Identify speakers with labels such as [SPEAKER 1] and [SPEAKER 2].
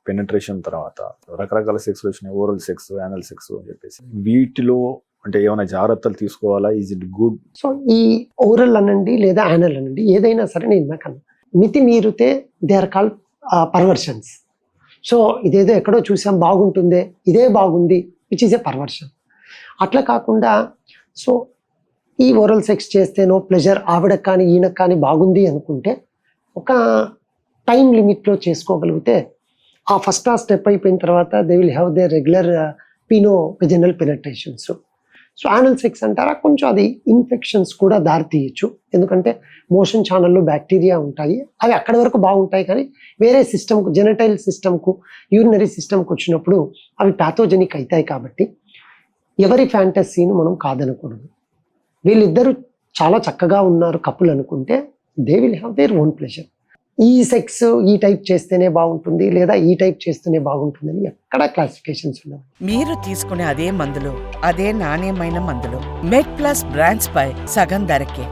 [SPEAKER 1] Penetration తర్వాత రకరకాల sex వచ్చినాయి, ఓరల్ సెక్స్, యానల్ సెక్స్ అని చెప్పేసి. వీటిలో అంటే ఏమైనా జాగ్రత్తలు తీసుకోవాలా? Is it good?
[SPEAKER 2] సో ఈ ఓరల్ అనండి లేదా యానల్ అనండి, ఏదైనా సరే నేను ఇందాకన్నా మితి మీరితే they are called perversions. So ఇదేదో ఎక్కడో చూసాం బాగుంటుందే, ఇదే బాగుంది, విచ్ ఈజ్ ఏ పర్వర్షన్. అట్లా కాకుండా సో ఈ ఓరల్ సెక్స్ చేస్తేనో ప్లెజర్ ఆవిడకి కానీ ఈయనకు కానీ బాగుంది అనుకుంటే ఒక టైం లిమిట్లో చేసుకోగలిగితే ఆ ఫస్ట్ స్టెప్ అయిపోయిన తర్వాత they will have they regular penovaginal penetrations. So anal sex అంటారా, కొంచెం అది ఇన్ఫెక్షన్స్ కూడా దారి తీయచ్చు. ఎందుకంటే మోషన్ ఛానల్లో బ్యాక్టీరియా ఉంటాయి, అవి అక్కడి వరకు బాగుంటాయి, కానీ వేరే సిస్టమ్కు, జెనటైల్ సిస్టమ్కు, యూరినరీ సిస్టమ్కి వచ్చినప్పుడు అవి ప్యాథోజెనిక్ అవుతాయి. కాబట్టి ఎవరి ఫ్యాంటసీని మనం కాదనకూడదు. వీళ్ళిద్దరూ చాలా చక్కగా ఉన్నారు కపుల్ అనుకుంటే they will have their own pleasure. ఈ సెక్స్ ఈ టైప్ చేస్తేనే బాగుంటుంది లేదా ఈ టైప్ చేస్తేనే బాగుంటుంది అని ఎక్కడ క్లాసిఫికేషన్స్ ఉండవు.
[SPEAKER 3] మీరు తీసుకునే అదే మందులు, అదే నాణ్యమైన మందులు మెడ్ ప్లస్ బ్రాండ్స్ పై సగం ధరకే.